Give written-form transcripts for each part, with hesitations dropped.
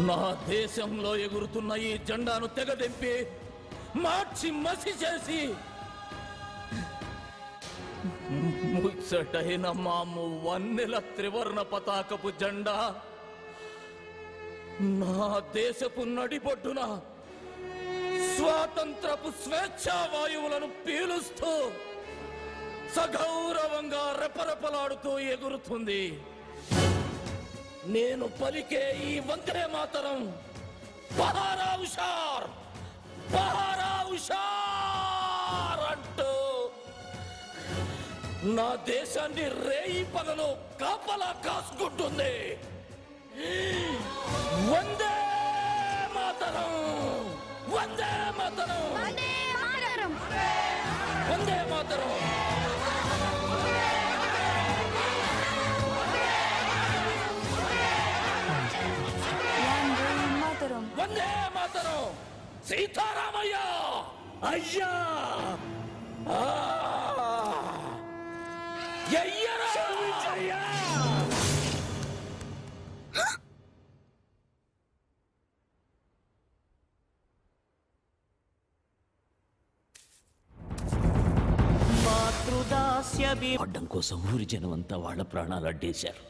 నా దేశంలో ఎగురుతున్న ఈ జెండాను తెగదెంపి మార్చి మసి చేసి ముచ్చటైన మాము వన్నెల త్రివర్ణ పతాకపు జెండా నా దేశపు నడిబొడ్డున స్వాతంత్రపు స్వేచ్ఛా వాయువులను పీలుస్తూ సగౌరవంగా రెపరెపలాడుతూ ఎగురుతుంది. నేను పలికే ఈ వందే మాతరం బహారా హుషార్ బహారా హుషార్ అంటూ నా దేశాన్ని రేయి పగలు కాపలా కాసుకుంటుంది. వందే మాతరం వందే మాతరం వందే మాతరం. వందే మాతరం. సీతారామయ్య అయ్యా అడ్డం కోసం ఊరి జనం అంతా వాళ్ళ ప్రాణాలు అడ్డేశారు.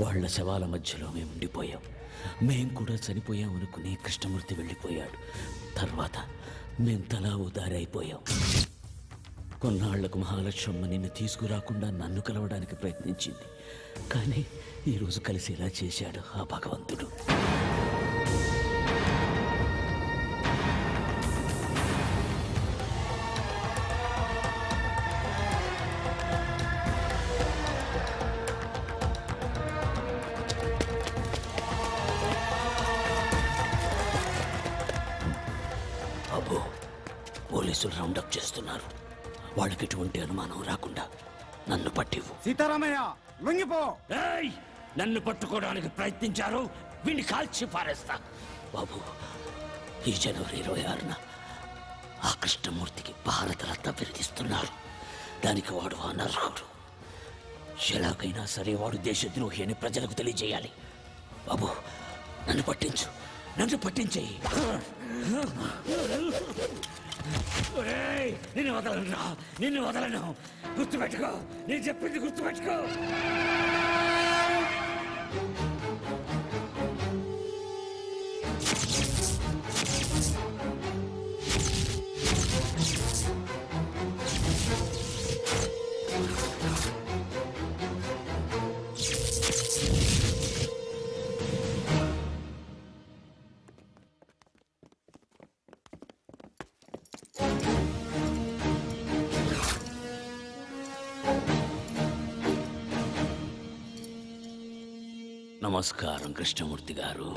వాళ్ల శవాల మధ్యలో మేము ఉండిపోయాం. మేం కూడా చనిపోయాం అనుకుని కృష్ణమూర్తి వెళ్ళిపోయాడు. తర్వాత మేం తలా ఉదారైపోయాం. కొన్నాళ్లకు మహాలక్ష్మమ్మ నిన్ను తీసుకురాకుండా నన్ను కలవడానికి ప్రయత్నించింది. కానీ ఈరోజు కలిసేలా చేశాడు ఆ భగవంతుడు. అబ్బో, పోలీసులు రౌండప్ చేస్తున్నారు. వాళ్ళకి ఎటువంటి అనుమానం రాకుండా నన్ను పట్టివు. సీతారామయ్య లొంగిపో. నన్ను పట్టుకోవడానికి ప్రయత్నించారు, వీడిని కాల్చి పారేస్తా. బాబు, ఈ జనవరి 26న ఆ కృష్ణమూర్తికి భారతరత్న బిరుదిస్తున్నారు. దానికి వాడు అనర్హుడు. ఎలాగైనా సరే వాడు దేశద్రోహి అని ప్రజలకు తెలియజేయాలి. బాబు, నన్ను పట్టించు, నన్ను పట్టించేయి. నిన్ను వదలను, నిన్ను వదలను. గుర్తుపెట్టుకో, నేను చెప్పింది గుర్తుపెట్టుకో. నమస్కారం కృష్ణమూర్తి గారు.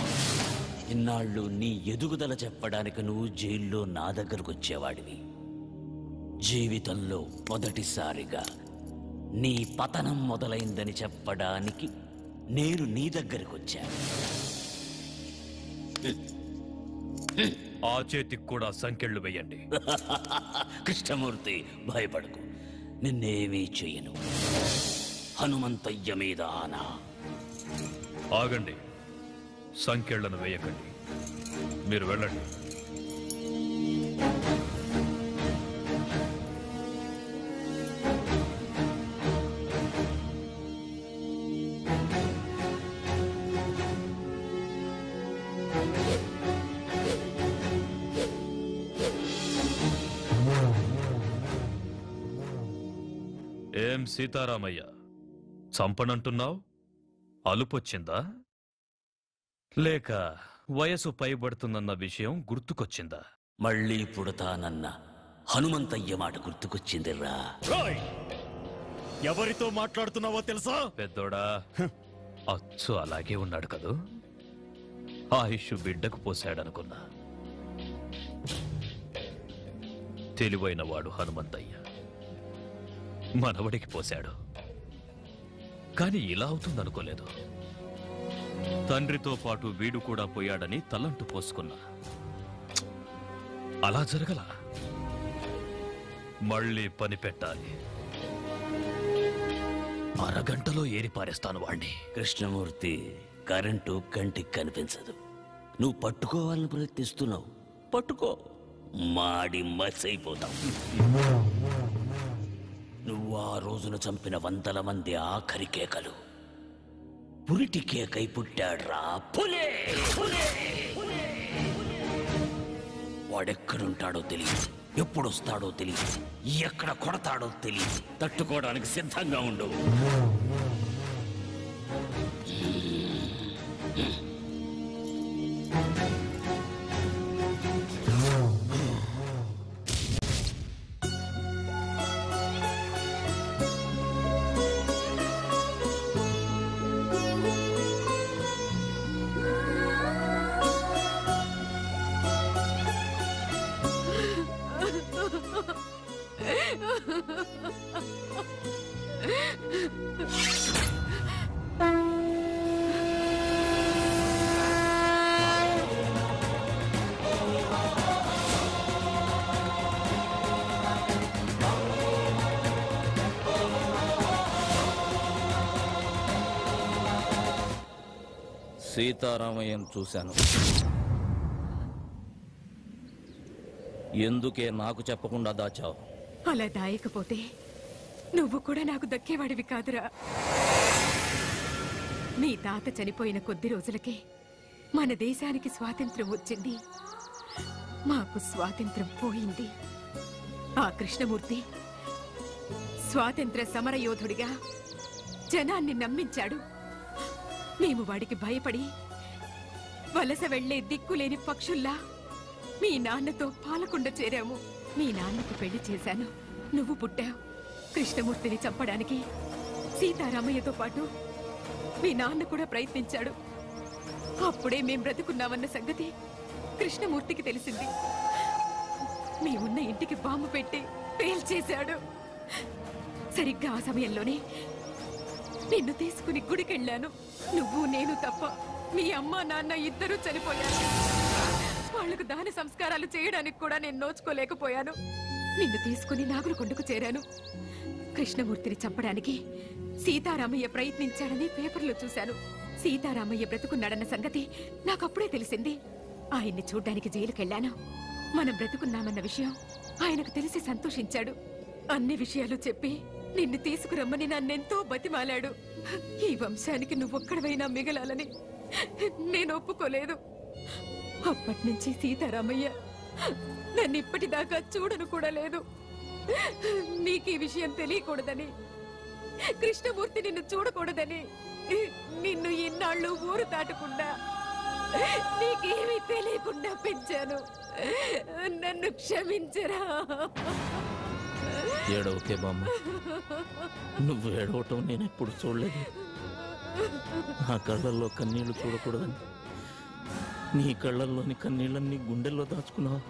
ఇన్నాళ్ళు నీ ఎదుగుదల చెప్పడానికి నువ్వు జైల్లో నా దగ్గరకు వచ్చేవాడివి. జీవితంలో మొదటిసారిగా నీ పతనం మొదలైందని చెప్పడానికి నేను నీ దగ్గరకు వచ్చాను. ఆ చేతికి కూడా సంకెళ్ళు వేయండి. కృష్ణమూర్తి, భయపడకు, నిన్నేమీ చెయ్యను. హనుమంతయ్య మీద ఆనా. ఆగండి, సంకెళ్లను వేయకండి. మీరు వెళ్ళండి. ఏం సీతారామయ్య, చంపనంటున్నావు? అలుపొచ్చిందా? లేక వయసు పైబడుతుందన్న విషయం గుర్తుకొచ్చిందా? మళ్ళీ పుడతానన్న హనుమంతయ్య మాట గుర్తుకొచ్చిందిరా. ఎవరితో మాట్లాడుతున్నావో తెలుసా? పెద్దోడా, అచ్చు అలాగే ఉన్నాడు కదూ. ఆయుష్ బిడ్డకు పోశాడనుకున్నా. తెలివైన వాడు హనుమంతయ్య మనవడికి పోశాడు. కాని ఇలా అవుతుందనుకోలేదు. తండ్రితో పాటు వీడు కూడా పోయాడని తలంటు పోసుకున్నా. అలా జరగల. మళ్ళీ పని పెట్టాలి. అరగంటలో ఏరి పారేస్తాను వాణ్ణి. కృష్ణమూర్తి, కరెంటు కంటికి కనిపించదు, నువ్వు పట్టుకోవాలని ప్రయత్నిస్తున్నావు. పట్టుకో, మాడి మసైపోతావు. నువ్వు ఆ రోజున చంపిన 100 మంది ఆఖరి కేకలు పురిటి కేకై పుట్టాడ్రా పులే. వాడెక్కడుంటాడో తెలియదు, ఎప్పుడొస్తాడో తెలియదు, ఎక్కడ కొడతాడో తెలియదు. తట్టుకోవడానికి సిద్ధంగా ఉండు. సీతారామయ్యను చూశాను. ఎందుకే నాకు చెప్పకుండా దాచావు? అలా దాయకపోతే నువ్వు కూడా నాకు దక్కేవాడివి కాదురా. నీ తాత చనిపోయిన కొద్ది రోజులకే మన దేశానికి స్వాతంత్రం వచ్చింది. మాకు స్వాతంత్రం పోయింది. ఆ కృష్ణమూర్తి స్వాతంత్ర సమరయోధుడిగా జనాన్ని నమ్మించాడు. మేము వాడికి భయపడి వలస వెళ్లే దిక్కులేని పక్షుల్లా మీ నాన్నతో పాలకొండ చేరాము. మీ నాన్నకు పెళ్లి చేశాను. నువ్వు పుట్టావు. కృష్ణమూర్తిని చంపడానికి సీతారామయ్యతో పాటు మీ నాన్న కూడా ప్రయత్నించాడు. అప్పుడే మేం బ్రతుకున్నామన్న సంగతి కృష్ణమూర్తికి తెలిసింది. మేమున్న ఇంటికి బాంబు పెట్టి పేల్చేశాడు. సరిగ్గా ఆ సమయంలోనే నిన్ను తీసుకుని గుడికెళ్ళాను. నువ్వు నేను తప్ప మీ అమ్మ నాన్న ఇద్దరూ చనిపోయారు. వాళ్లకు దాన సంస్కారాలు చేయడానికి కూడా నేను నోచుకోలేకపోయాను. నిన్ను తీసుకుని నాగులకొండకు చేరాను. కృష్ణమూర్తిని చంపడానికి సీతారామయ్య ప్రయత్నించాడని పేపర్లో చూశాను. సీతారామయ్య బ్రతుకున్నాడన్న సంగతి నాకప్పుడే తెలిసింది. ఆయన్ని చూడ్డానికి జైలుకెళ్ళాను. మనం బ్రతుకున్నామన్న విషయం ఆయనకు తెలిసి సంతోషించాడు. అన్ని విషయాలు చెప్పి నిన్ను తీసుకురమ్మని నన్నెంతో బతిమాలాడు. ఈ వంశానికి నువ్వొక్కడవైనా మిగలాలని నేను ఒప్పుకోలేదు. అప్పటినుంచి సీతారామయ్య నన్ను ఇప్పటిదాకా చూడను కూడా లేదు. నీకు ఈ విషయం తెలియకూడదని, కృష్ణమూర్తి నిన్ను చూడకూడదని నిన్ను ఇన్నాళ్ళు ఊరు దాటకుండా నీకేమీ తెలియకుండా పెంచాను. నన్ను క్షమించరా. ఏడవకే బామ్మ, నువ్వు ఏడవటం నేను ఎప్పుడు చూడలేదు. నా కళ్ళల్లో కన్నీళ్లు చూడకూడదని నీ కళ్ళల్లోని కన్నీళ్ళని గుండెల్లో దాచుకున్నావు.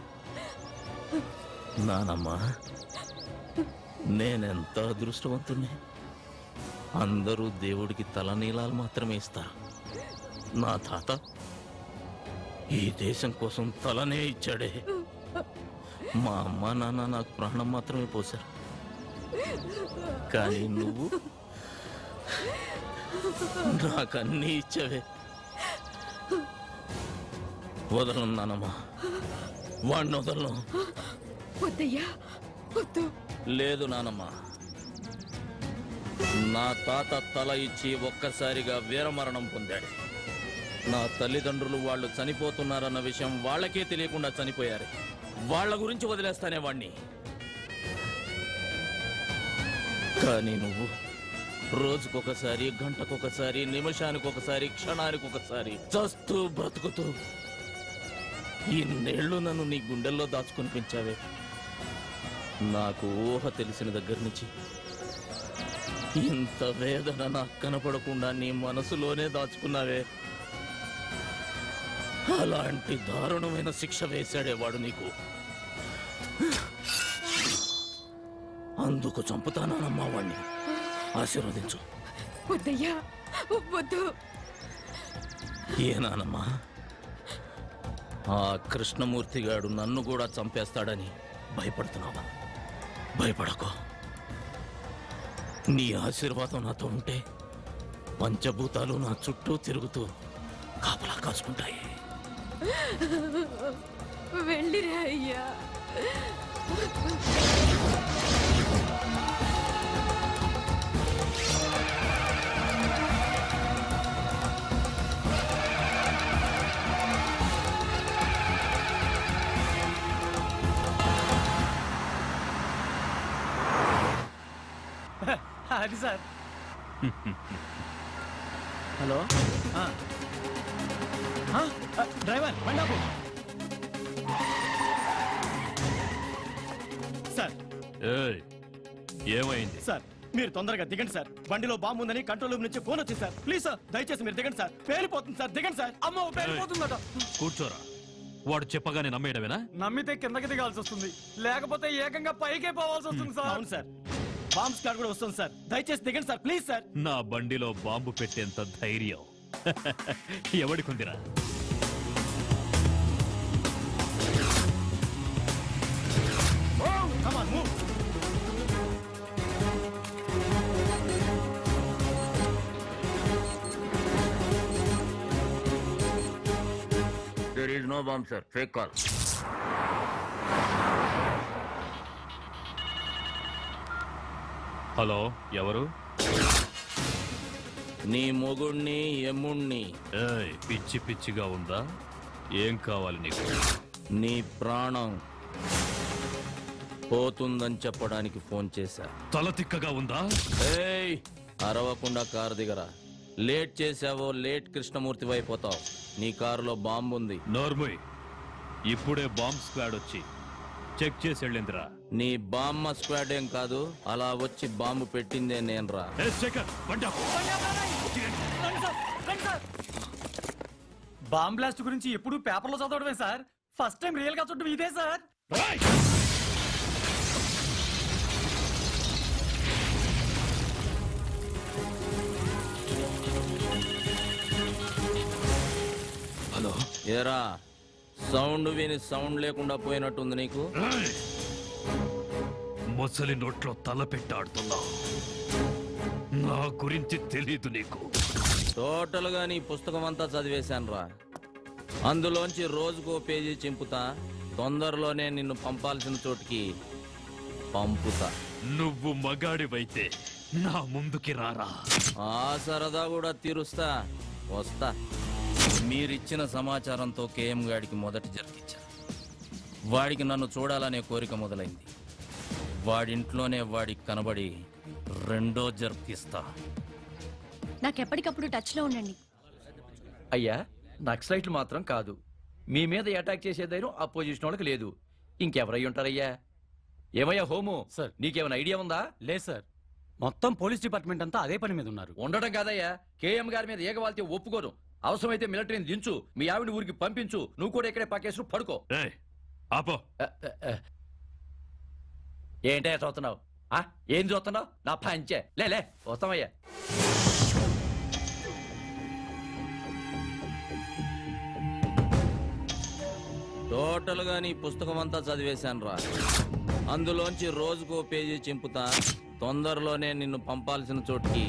నానమ్మా, నేనెంత అదృష్టవంతుణ్ణి. అందరూ దేవుడికి తలనీలాలు మాత్రమే ఇస్తారు. నా తాత ఈ దేశం కోసం తలనే ఇచ్చాడే. మా అమ్మ నాన్న నాకు ప్రాణం మాత్రమే పోశారు. కానీ నువ్వు నాకన్నీ ఇచ్చావే. వదలను నానమ్మా, వాడిని వదలను. వద్దయ్యా, వద్దు. లేదు నానమ్మా, నా తాత తల ఇచ్చి ఒక్కసారిగా వీరమరణం పొందాడు. నా తల్లిదండ్రులు వాళ్ళు చనిపోతున్నారన్న విషయం వాళ్ళకే తెలియకుండా చనిపోయారు. వాళ్ళ గురించి వదిలేస్తానే వాణ్ణి. కానీ నువ్వు రోజుకొకసారి, గంటకొకసారి, నిమిషానికొకసారి, క్షణానికొకసారి చస్తూ బ్రతుకుతూ ఇన్నేళ్లు నన్ను నీ గుండెల్లో దాచుకుని పెంచావే. నాకు ఊహ తెలిసిన దగ్గర నుంచి ఇంత వేదన నాకు కనపడకుండా నీ మనసులోనే దాచుకున్నావే. అలాంటి దారుణమైన శిక్ష వేశాడేవాడు నీకు. అందుకు చంపుతానమ్మా వాణ్ణి. ఆశీర్వదించు. వద్దయ్యా, వద్దు. ఏనానమ్మా, ఆ కృష్ణమూర్తిగాడు నన్ను కూడా చంపేస్తాడని భయపడుతున్నావా? భయపడకో. నీ ఆశీర్వాదం నాతో ఉంటే పంచభూతాలు నా చుట్టూ తిరుగుతూ కాపలా కాసుకుంటాయి. వెళ్ళిరా అయ్యా. అది సార్. హలో డ్రైవర్ బండాపు సార్. ఏమైంది సార్ మీరు తొందరగా దిగండి సార్. బండిలో బాంబు ఉందని కంట్రోల్ రూమ్ నుంచి ఫోన్ వచ్చింది సార్. ప్లీజ్ సార్ దయచేసి మీరు దిగండి సార్. పేలిపోతుంది సార్. దిగండి సార్. అమ్మో పేలిపోతుందట. కూర్చోరా. వాడు చెప్పగానే నమ్మేయడమేనా? నమ్మితే కిందకి దిగాల్సి వస్తుంది, లేకపోతే ఏకంగా పైకే పోవాల్సి వస్తుంది సార్. అవును సార్. బాంబ్ స్క్వాడ్ కూడా వస్తుంది సార్. దయచేసి దిగండి సార్. Please sir. నా బండిలో బాంబు పెట్టేంత ధైర్యం ఎవడికుందిరా? Come on, move. There is no bomb, sir. Fake call. Hello, ఎవరు? నీ మొగుణ్ణి ఎమ్ముణ్ణి. పిచ్చి పిచ్చిగా ఉందా? ఏం కావాలి నీకు? నీ ప్రాణం పోతుందని చెప్పడానికి ఫోన్ చేశా. తల తిక్కగా ఉందా? ఏయ్, అరవకుండా కారు దిగరా. లేట్ చేసావో లేట్ కృష్ణమూర్తి అయిపోతావు. నీ కారులో బాంబు ఉంది. నోర్ముయ్, ఇప్పుడే బాంబ్ స్క్వాడ్ వచ్చి చెక్ చేసి వెళ్ళిందిరా. నీ బామ్మ స్క్వాడ్ ఏం కాదు, అలా వచ్చి బాంబు పెట్టిందే నేనురా. బాంబ్ బ్లాస్ట్ గురించి ఎప్పుడు పేపర్లో చదవడమే సార్. ఫస్ట్ టైం రియల్ గా చూడడం ఇదే సార్. హలో, ఏరా, సౌండ్ విని సౌండ్ లేకుండా పోయినట్టుంది నీకు. మొసలి నోట్లో తల పెట్టాడుతున్నా. నా గురించి తెలీదు నీకు. టోటల్ గా నీ పుస్తకం అంతా చదివేశానురా. అందులోంచి రోజుకో పేజీ చింపుతా. తొందరలోనే నిన్ను పంపాల్సిన చోటుకి పంపుతా. నువ్వు మగాడివైతే నా ముందుకి రారా. ఆ సరదా కూడా తీరుస్తా. వస్తా. మీరిచ్చిన సమాచారంతో కేఎం గాడికి మొదటి జరిగించాను. వాడికి నన్ను చూడాలనే కోరిక మొదలైంది. వాడింట్లోనే వాడికి కనబడి రెండో జరిపిస్తా. నాకెప్పటికప్పుడు టచ్ లో ఉండండి. అయ్యా, నక్సలైట్లు మాత్రం కాదు, మీ మీద అటాక్ చేసే ధైర్యం అపోజిషన్ వాళ్ళకి లేదు. ఇంకెవరై ఉంటారయ్యా? ఏమయ్యా హోము, సార్. నీకేమైనా ఐడియా ఉందా? లేదు సార్, మొత్తం పోలీస్ డిపార్ట్మెంట్ అంతా అదే పని మీద ఉన్నారు. ఉండడం కాదయ్యా, కేఎం గారి మీద ఏగవాల్తే ఒప్పుకోను. అవసరమైతే మిలిటరీని దించు, మీ ఆవిడ ఊరికి పంపించు. నువ్వు కూడా ఇక్కడే పక్కేసు పడుకో. ఆపో. ఏంటయ్యా చూస్తున్నావు? ఏం చూస్తున్నావు? నా పంచే లే వస్తామయ్యా. టోటల్ గా నీ పుస్తకం అంతా చదివేశానురా. అందులోంచి రోజుకో పేజీ చింపుతా. తొందరలోనే నిన్ను పంపాల్సిన చోటుకి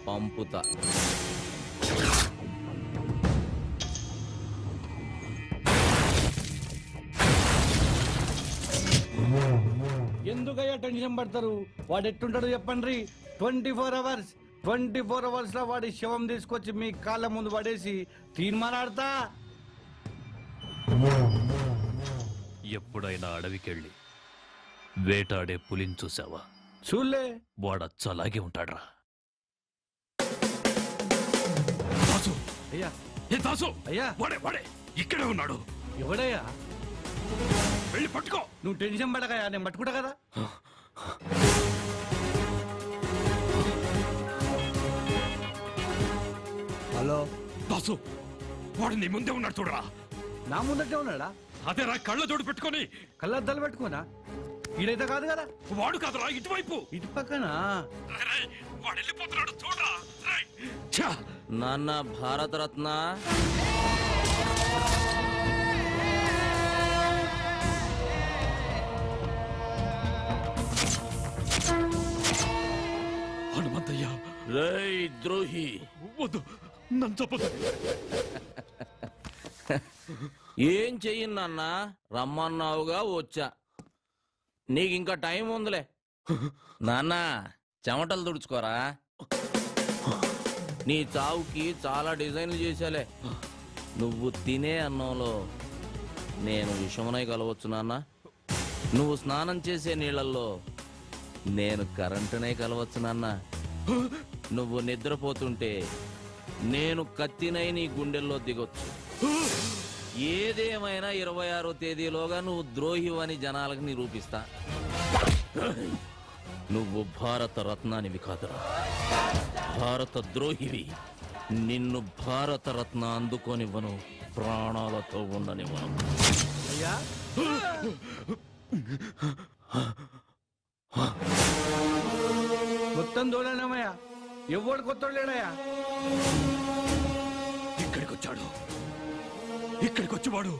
పంపుతా. ఎందుకయ్యా టెన్షన్ పడతారు? వాడు ఎట్టుంటాడో చెప్పండి. 24 అవర్స్ లో వాడి శవం తీసుకొచ్చి మీ కాళ్ళ ముందు పడేసి తీర్మానాడతా. ఎప్పుడైనా అడవికెళ్ళి వేటాడే పులిని చూసావా? చూలే. వాడచ్చలాగే ఉంటాడ్రా. అయ్యా, ఏ దాసు, అయ్యా, వాడే ఇక్కడే ఉన్నాడు. ఎవడయ్యా? వెళ్ళి పట్టుకో. నువ్వు టెన్షన్ పడకయ్యా, నేను పట్టుకుంటా కదా. హలో దాసు, వాడు నీ ముందే ఉన్నాడు చూడరా. నా ముందటే ఉన్నాడా? అదేరా, కళ్ళ జోడు పెట్టుకొని. కళ్ళద్దాలు పెట్టుకోనా? ఈడైతే కాదు కదా. వాడు కాదురా, ఇటువైపు. ఇటు పక్కన. వాడు వెళ్ళిపోతున్నాడు చూడరా. నాన్న భారతరత్న. హనుమంతయ్య. రేయ్ ద్రోహి, వద్దు, నన్ను చెప్పదు. ఏం చెయ్యన్న రమ్మన్నావుగా వచ్చా. నీకు ఇంకా టైం ఉందిలే. నాన్న చెమటలు తుడుచుకోరా. నీ చావుకి చాలా డిజైన్లు చేశాలే. నువ్వు తినే అన్నంలో నేను విషమునై కలవచ్చు నాన్న. నువ్వు స్నానం చేసే నీళ్ళల్లో నేను కరెంటునై కలవచ్చు నాన్న. నువ్వు నిద్రపోతుంటే నేను కత్తినై నీ గుండెల్లో దిగొచ్చు. ఏదేమైనా 26వ తేదీలోగా నువ్వు ద్రోహివని జనాలకు నిరూపిస్తా. నువ్వు భారత రత్నానివి కాదురా, భారత ద్రోహివి. నిన్ను భారత రత్న అందుకోనివ్వను, ప్రాణాలతో ఉండనివ్వను. మొత్తం దూడనమయ్యా, ఎవడు కొత్త లేడయ్యా. ఇక్కడికి వచ్చేవాడు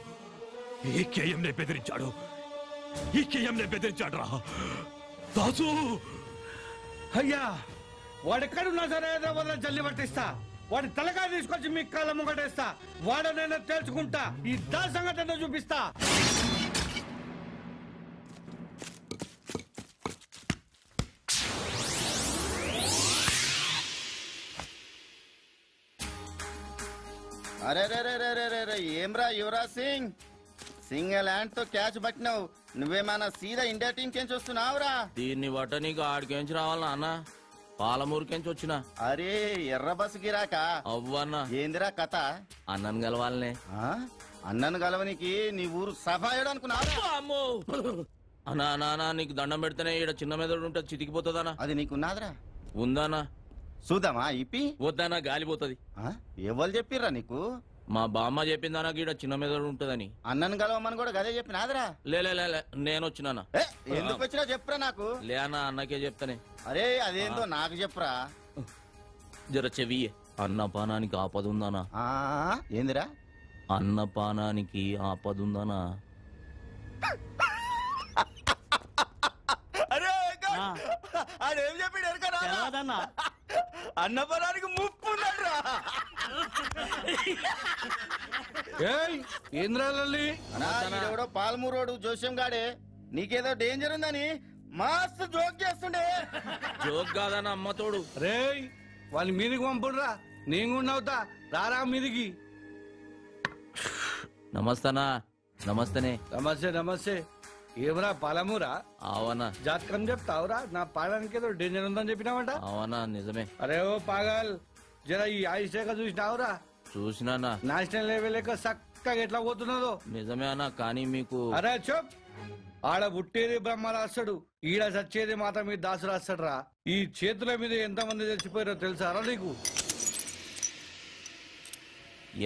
ఈ కేఎంనే బెదిరించాడు. రా దాసు. అయ్యా వాడెక్కడున్నా సరే వల్ల జల్లి పట్టిస్తా. వాడి తలకాయ తీసుకొచ్చి మీ కాళ్ళ ముంగటేస్తా. వాడనైనా తెలుసుకుంటా. ఈ దా సంగతి ఏంటో చూపిస్తా. అరే రే రే రే రే రే ఏమ్రా యువరాజ్ సింగ్, సింగిల్ హ్యాండ్ తో క్యాచ్ పట్టినావు. నువ్వేమన్నా సీదా ఇండియా టీం కెంచి వస్తున్నావురా? దీన్ని బట్ట నీకు ఆడికెంచి రావాలన్నా అన్న? పాలమూరుకెంచి వచ్చిన. అరే ఎర్ర బస్సు గిరాక అవ్వన్నా. ఏందిరా కథ? అన్నను కలవాలనే. అన్నను కలవనికి నీ ఊరు సఫాయడు అనుకున్నావా? అన్నా నానా నీకు దండం పెడితేనే ఈడ చిన్న మెదడు ఉంటే చితికిపోతుందనా? అది నీకున్నాదిరా? ఉందానా? చూద్దామా ఇప్పి? వద్దానా గాలిపోతుంది. ఎవరు చెప్పిర్రా నీకు? మా బామ్మ చెప్పిందానా గీడ చిన్న మెదడు ఉంటదని. అన్నను కలవమని కూడా గదే చెప్పినాదిరా? లే నేను వచ్చినానా. ఎందుకు వచ్చినా చెప్పురా నాకు. లేనా అన్నకే చెప్తానే. అరే అదేందో నాకు చెప్పురా. జర చెవియే. అన్నపానానికి ఆపదుందానా? ఏందిరా? అన్నపానానికి ఆపదుందానా? అరే ఆడేం చెప్పాడు ఎరకరా? అన్నపరానికి ముప్పు ఉన్నాడ్రా. ఏంద్రాలెవడో పాలమూరోడు జోస్యం గాడే నీకేదో డేంజర్ ఉందని మస్తు జోక్ చేస్తుండే. జోక్ కాదన్న అమ్మతోడు. రే వాళ్ళ మీదికి పంపుడురా, నేను కూడా అవుతా. రారా మీదికి. నమస్తనా. నమస్తనే. నమస్తే నమస్తే. ఏమరా పాలమూరా? అవనా. జాతకం చెప్తావురా? నా పాడానికి ఏదో డేంజర్ ఉందని చెప్పినావంట. అవనా నిజమే. అరే ఓ పాగల్, జర ఈ ఆయుషేఖ చూసినావురా? చూసినానా. నేషనల్ లెవెల్ లెక్క చక్కగా ఎట్లా పోతున్నదో. నిజమే అన్న. కానీ మీకు అరే చెప్, ఆడ పుట్టేది బ్రహ్మ రాస్తాడు, ఈడ చచ్చేది మాత మీద దాసు రాస్తాడు రా. ఈ చేతుల మీద ఎంతమంది చచ్చిపోయారో తెలుసారా నీకు?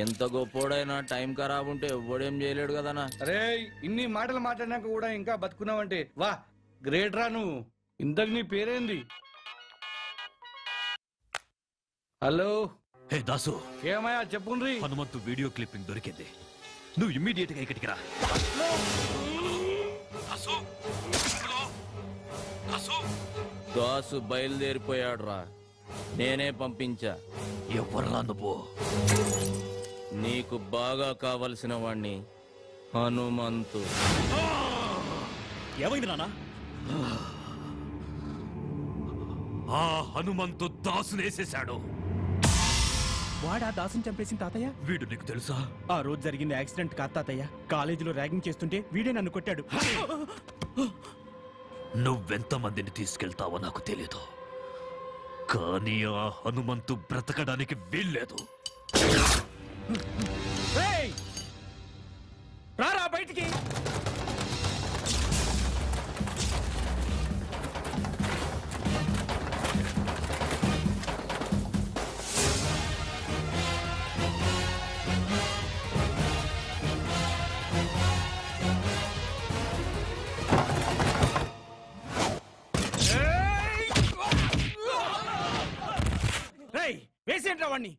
ఎంత గొప్పోడైనా టైం ఖరాబ్ ఉంటే ఎవ్వడేం చేయలేడు కదనా. అరే ఇన్ని మాటలు మాట్లాడినాక కూడా ఇంకా బతుకున్నావంటే వా గ్రేట్ రా నువ్వు. ఇంతకు నీ పేరేంది? హలో. హే దాసు. ఏమయ్యా చెప్పుండ్రి. హనుమంతు వీడియో క్లిప్పింగ్ దొరికింది. నువ్వు ఇమ్మీడియట్ గా ఇక్కడికి రా. దాసు బయలుదేరిపోయాడు రా. నేనే పంపించా. ఎవర్రా నువ్వు? నీకు బాగా కావలసిన వాణ్ణి, హనుమంతు. ఏమైంది నాన్న? ఆ హనుమంతు దాసునేసేశాడు. వాడా దాసుని చంపేసిన తాతయ్య? వీడు నీకు తెలుసా? ఆ రోజు జరిగిన యాక్సిడెంట్ కాదు తాతయ్య. కాలేజీలో ర్యాగింగ్ చేస్తుంటే వీడే నన్ను కొట్టాడు. నువ్వెంతమందిని తీసుకెళ్తావో నాకు తెలీదు, కానీ ఆ హనుమంతు బ్రతకడానికి వీల్లేదు. రారా బయటికి. వేసేంట్రా వాణ్ణి.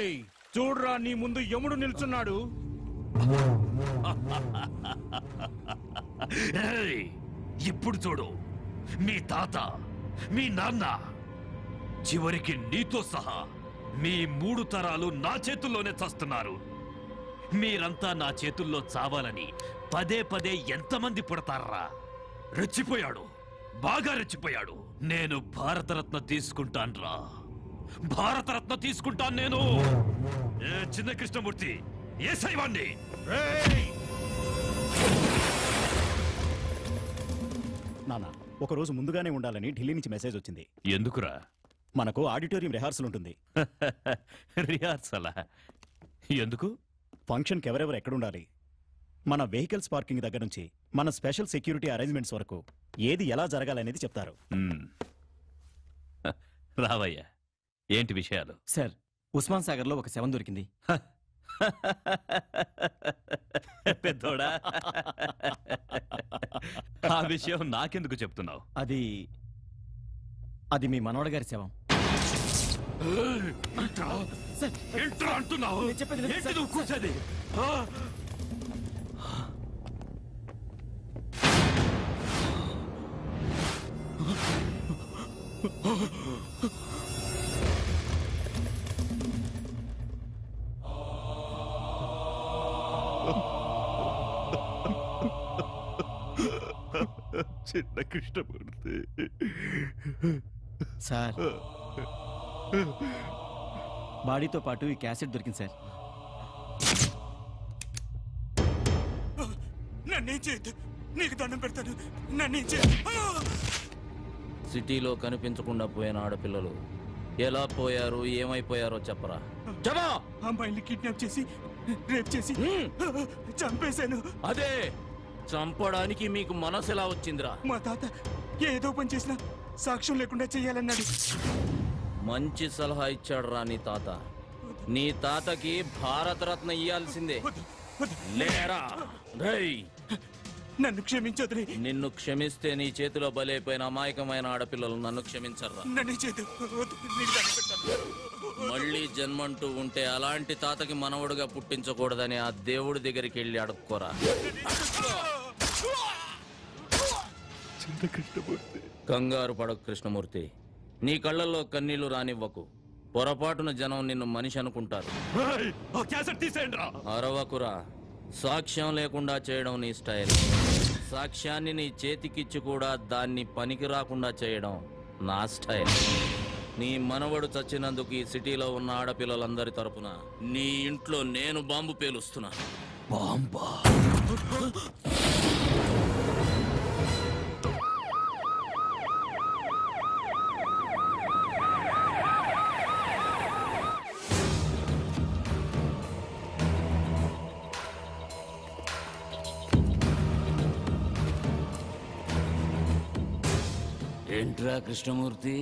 రేయ్ చూడ్రా నీ ముందు యముడు నిల్చున్నాడు. ఏయ్, ఇప్పుడు చూడు, మీ తాత, మీ నాన్న, చివరికి నీతో సహా మీ 3 తరాలు నా చేతుల్లోనే చస్తున్నారు. మీరంతా నా చేతుల్లో చావాలని పదే పదే ఎంతమంది పుడతారా? రెచ్చిపోయాడు, బాగా రెచ్చిపోయాడు. నేను భారతరత్న తీసుకుంటాన్రా, భారతరత్న తీసుకుంటాను నేను. ఏ చిన్న కృష్ణమూర్తి, ఏ శైవాణ్ణి? నాన్న, ఒక రోజు ముందుగానే ఉండాలని ఢిల్లీ నుంచి మెసేజ్ వచ్చింది. ఎందుకురా? మనకు ఆడిటోరియం రిహార్సల్ ఉంటుంది. రిహార్సలా? ఎందుకు? ఫంక్షన్కి ఎవరెవరు ఎక్కడుండాలి, మన వెహికల్స్ పార్కింగ్ దగ్గర నుంచి మన స్పెషల్ సెక్యూరిటీ అరేంజ్మెంట్స్ వరకు ఏది ఎలా జరగాలనేది చెప్తారు. రావయ్యా, ఏంటి విషయాలు? సార్, ఉస్మాన్ సాగర్ లో ఒక శవం దొరికింది. పెద్దోడా, ఆ విషయం నాకెందుకు చెప్తున్నావు? అది మీ మనవడ గారి శవం. అంటున్నావు? ఏంటి నువ్వు కూర్చోది? చిన్న కృష్ణమూర్తి సార్, బాడీతో పాటు ఈ క్యాసెట్ దొరికింది సార్. నన్నేం చేయొద్దు, నీకు దండం పెడతాను, నన్నేం చేయొద్దు. సిటీలో కనిపించకుండా పోయిన ఆడపిల్లలు ఎలా పోయారు, ఏమైపోయారో చెప్పరా. చెప్పా. అమ్మాయిని కిడ్నాప్ చేసి రేప్ చేసి చంపేశాను. అదే, చంపడానికి మీకు మనసు ఎలా వచ్చిందిరా? మా తాత ఏదో పని చేసినా సాక్ష్యం లేకుండా చెయ్యాలన్నాడు. మంచి సలహా ఇచ్చాడు రా నీ తాత. నీ తాతకి భారతరత్న ఇయ్యాల్సిందే. లేరా రేయ్, నన్ను క్షమించొద్దులే. నిన్ను క్షమిస్తే నీ చేతిలో బలైపోయిన అమాయకమైన ఆడపిల్లలు నన్ను క్షమించర్రా. నన్ను చేతు మళ్ళీ జన్మంటూ ఉంటే అలాంటి తాతకి మనవడుగా పుట్టించకూడదని ఆ దేవుడి దగ్గరికి వెళ్ళి అడుక్కోరా. కంగారు పడకు కృష్ణమూర్తి, నీ కళ్ళల్లో కన్నీళ్లు రానివ్వకు. పొరపాటున జనం నిన్ను మనిషి అనుకుంటారు. అరవకురా, సాక్ష్యం లేకుండా చేయడం నీ స్టైల్. సాక్ష్యాన్ని నీ చేతికిచ్చి కూడా దాన్ని పనికి రాకుండా చేయడం నా స్టైల్. నీ మనవడు చచ్చినందుకు ఈ సిటీలో ఉన్న ఆడపిల్లలందరి తరపున నీ ఇంట్లో నేను బాంబు పేలుస్తున్నా. బాంబా? ఏంట్రా కృష్ణమూర్తి,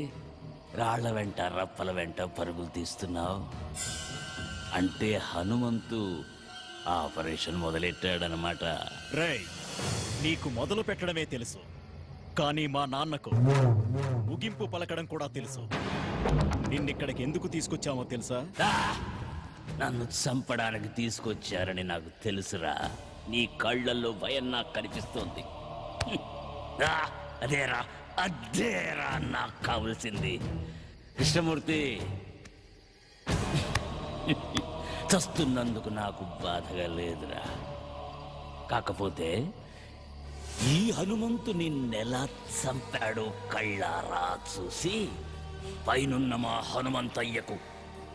రాళ్ల వెంట రప్పల వెంట పరుగులు తీస్తున్నావు? అంటే హనుమంతు ఆపరేషన్ మొదలెట్టాడనమాట. రేయ్, నీకు మొదలు పెట్టడమే తెలుసు, కానీ మా నాన్నకు ముగింపు పలకడం కూడా తెలుసు. నిన్నిక్కడికి ఎందుకు తీసుకొచ్చామో తెలుసా? నన్ను చంపడానికి తీసుకొచ్చారని నాకు తెలుసురా. నీ కళ్ళల్లో భయం నాకు కనిపిస్తోంది. అదేరా అదేరా నాకు కావలసింది. కృష్ణమూర్తి, చస్తున్నందుకు నాకు బాధగా లేదురా. కాకపోతే ఈ హనుమంతు నిన్నెలా చంపాడో కళ్ళారా చూసి పైనున్న మా హనుమంతయ్యకు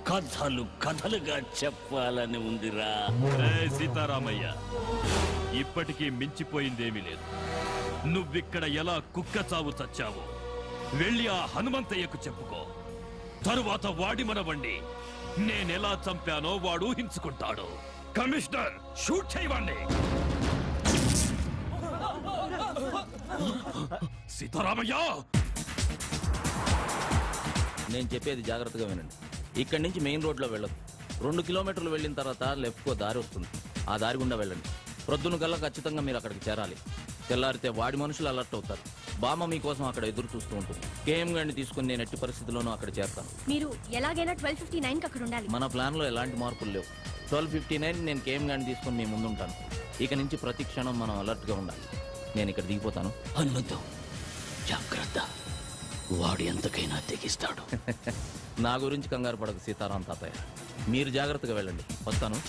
కథలు కథలుగా చెప్పాలని ఉందిరా. సీతారామయ్య, ఇప్పటికీ మించిపోయిందేమీ లేదు. నువ్విక్కడ ఎలా కుక్క చావు చచ్చావో వెళ్ళి ఆ హనుమంతయ్యకు చెప్పుకో. తరువాత వాడి మనవండి నేనెలా చంపానో వాడు ఊహించుకుంటాడు. కమిషనర్, షూట్ చేయవండి. సీతారామయ్య, నేను చెప్పేది జాగ్రత్తగా వినండి. ఇక్కడి నుంచి మెయిన్ రోడ్లో వెళ్ళదు. 2 కిలోమీటర్లు వెళ్ళిన తర్వాత లెఫ్ట్కో దారి వస్తుంది. ఆ దారి గుండా వెళ్ళండి. ప్రొద్దున కల్లా ఖచ్చితంగా మీరు అక్కడికి చేరాలి. తెల్లారితే వాడి మనుషులు అలర్ట్ అవుతారు. బామ్మ మీకోసం అక్కడ ఎదురు చూస్తూ ఉంటుంది. కేఎం గారిని తీసుకుని నేను ఎట్టి పరిస్థితుల్లోనూ అక్కడ చేస్తాను. మీరు ఎలాగైనా 12:59 అక్కడ ఉండాలి. మన ప్లాన్లో ఎలాంటి మార్పులు లేవు. 12:59 నేను కేఎం గారిని తీసుకుని మీ ముందు ఉంటాను. ఇక నుంచి ప్రతి క్షణం మనం అలర్ట్గా ఉండాలి. నేను ఇక్కడ దిగిపోతాను. హనుమంతు జాగ్రత్త, వాడు ఎంతకైనా తెగిస్తాడు. నా గురించి కంగారు పడకు సీతారాం తాతయ్య, మీరు జాగ్రత్తగా వెళ్ళండి. వస్తాను.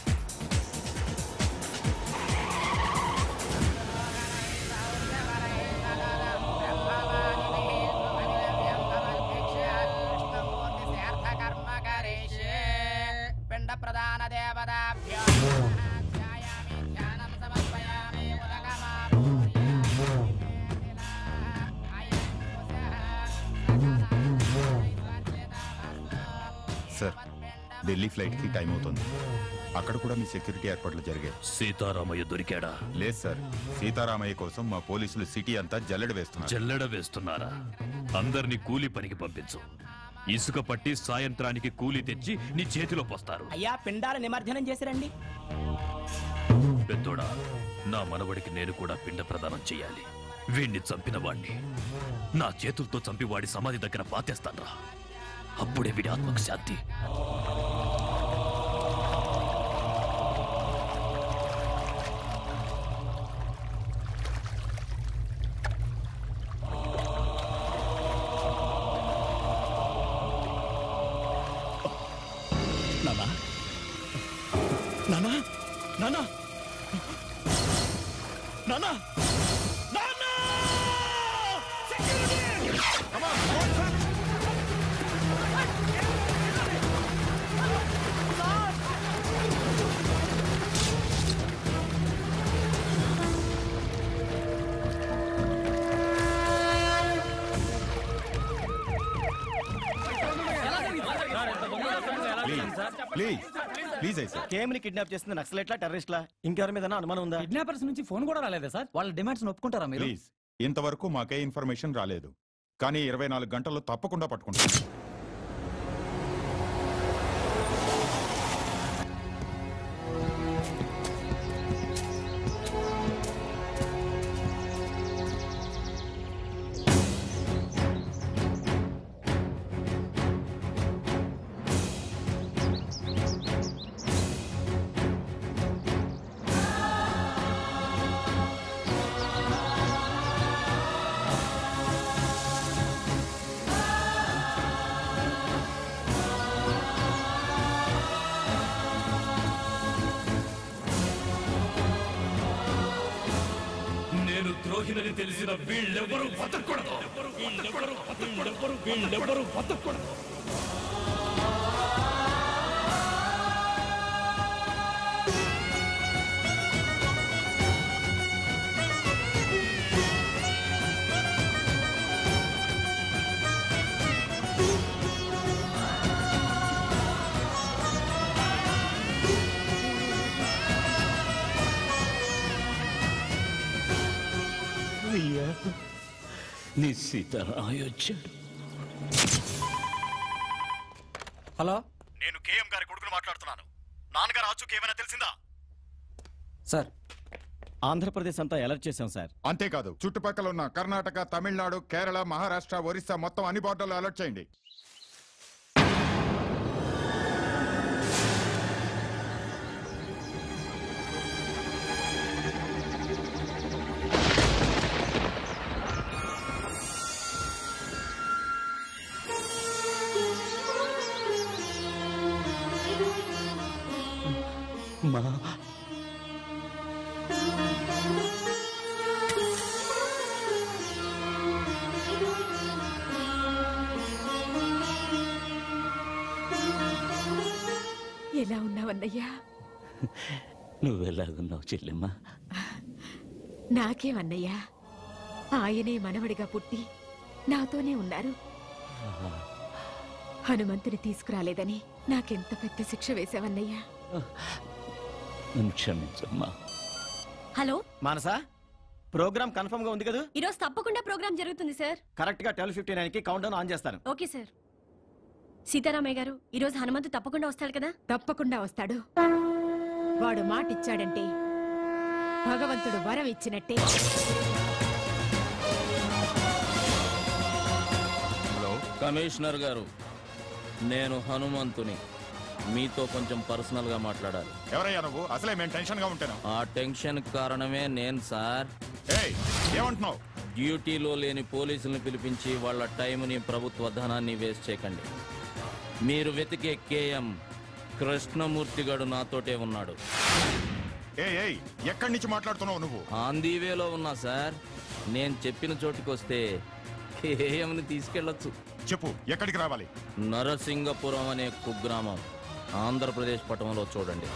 సార్, ఢిల్లీ ఫ్లైట్ కి టైం అవుతుంది. అక్కడ కూడా మీ సెక్యూరిటీ ఏర్పాట్లు జరిగాయి. సీతారామయ్య దొరికాడా? లేదు సార్, సీతారామయ్య కోసం మా పోలీసులు సిటీ అంతా జల్లెడ వేస్తున్నారు. జల్లెడ వేస్తున్నారా? అందరినీ కూలి పనికి పంపించు. ఇసుక పట్టి సాయంత్రానికి కూలి తెచ్చి నీ చేతిలో పోస్తారు. అయ్యా, పిండాల నిమజ్జనం చేసిరండి. పెద్దోడా, నా మనవడికి నేను కూడా పిండ ప్రదానం చెయ్యాలి. వీణ్ణి చంపిన వాణ్ణి నా చేతులతో చంపి వాడి సమాధి దగ్గర పాతేస్తాన్రా. అప్పుడే వీడి ఆత్మకు శాంతి. నానా నానా నానా నానా నానా! ప్లీజ్ కేఎంని కిడ్నాప్ చేస్తుంది నక్సలైట్లా, టెర్రరిస్ట్లా, ఇంకెవరి మీద అనుమానం ఉందా? కిడ్నాపర్స్ నుంచి ఫోన్ కూడా రాలేదా సార్? వాళ్ళ డిమాండ్స్ ఒప్పుకుంటారా మీరు? ప్లీజ్, ఇంతవరకు మాకే ఇన్ఫర్మేషన్ రాలేదు, కానీ 24 గంటల్లో తప్పకుండా పట్టుకుంటాం. ద్రోహినని తెలిసిన వీళ్ళెవ్వరూ బతకూడదు. వీళ్ళెవ్వరూ బతకూడదు. నీ సీతారామయ్య వచ్చాడు. హలో, నేను కేఎం గారి కొడుకును మాట్లాడుతున్నాను. నాన్నగారు ఆచూకీ ఏమైనా తెలిసిందా? సార్, ఆంధ్రప్రదేశ్ అంతా అలర్ట్ చేశాం సార్. అంతేకాదు, చుట్టుపక్కల ఉన్న కర్ణాటక, తమిళనాడు, కేరళ, మహారాష్ట్ర, ఒరిస్సా మొత్తం అన్ని బోర్డర్లు అలర్ట్ చేయండి. ఎలా ఉన్నావన్నయ్యా? నువ్వెలాగున్నావు చెల్లెమ్మా? నాకేమన్నయ్యా, ఆయనే మనవడిగా పుట్టి నాతోనే ఉన్నారు. హనుమంతుని తీసుకురాలేదని నాకెంత పెద్ద శిక్ష వేశావన్నయ్యా. క్షమించమ్మా. హలో మానసా, ప్రోగ్రామ్ కన్ఫర్మ్ గా ఉంది కదా? ఈరోజు తప్పకుండా ప్రోగ్రామ్ జరుగుతుంది సార్. కరెక్ట్ గా 12:59 కి కౌంట్ డౌన్ ఆన్ చేస్తాను. Okay sir. సీతారామయ్య గారు, ఈరోజు హనుమంతు తప్పకుండా వస్తాడు కదా? తప్పకుండా వస్తాడు. వాడు మాటిచ్చాడంటే భగవంతుడు వరం ఇచ్చినట్టే. కమిషనర్ గారు, నేను హనుమంతుని. మీతో కొంచెం పర్సనల్ గా మాట్లాడాలి. ఎవరయ్యా నువ్వు? అసలే మేము టెన్షన్ గా ఉంటాను. ఆ టెన్షన్ కారణమే నేను సార్. ఏమంటున్నావు? డ్యూటీలో లేని పోలీసుల్ని పిలిపించి వాళ్ళ టైంని, ప్రభుత్వ ధనాన్ని వేస్ట్ చేయకండి. మీరు వెతికే కేఎం కృష్ణమూర్తి గడు నాతోటే ఉన్నాడు. ఎక్కడి నుంచి మాట్లాడుతున్నావు నువ్వు? ఆంధీవేలో ఉన్నా సార్. నేను చెప్పిన చోటుకి వస్తే కేఎంని తీసుకెళ్లొచ్చు. చెప్పు, ఎక్కడికి రావాలి? నరసింగపురం అనే కుగ్రామం, ఆంధ్రప్రదేశ్ పట్టణంలో చూడండి.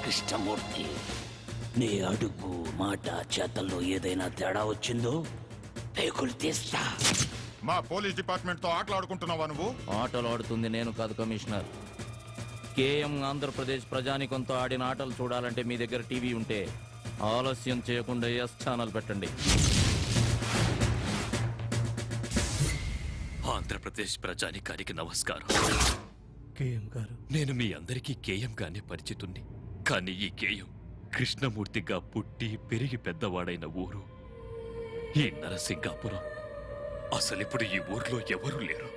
కృష్ణమూర్తి, నీ అడుగు, మాట, చేతల్లో ఏదైనా తేడా వచ్చిందో పేకులు తీస్తా. మా పోలీస్ డిపార్ట్మెంట్ తో ఆటలాడుకుంటున్నావా నువ్వు? ఆటలు ఆడుతుంది నేను కాదు కమిషనర్. కేఎం ఆంధ్రప్రదేశ్ ప్రజానికంతో ఆడిన ఆటలు చూడాలంటే మీ దగ్గర టీవీ ఉంటే ఆలస్యం చేయకుండా ఎస్ ఛానల్ పెట్టండి. ఆంధ్రప్రదేశ్ ప్రజానికానికి నమస్కారం. కేఎం గారు, నేను మీ అందరికీ కేఎం గానే పరిచితుణ్ణి. కానీ ఈ కేఎం కృష్ణమూర్తిగా పుట్టి పెరిగి పెద్దవాడైన ఊరు ఈ నరసింగాపురం. అసలిప్పుడు ఈ ఊర్లో ఎవరూ లేరు.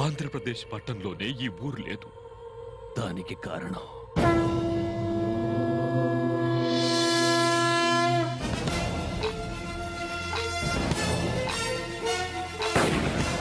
ఆంధ్రప్రదేశ్ పట్టణంలోనే ఈ ఊరు లేదు. దానికి కారణం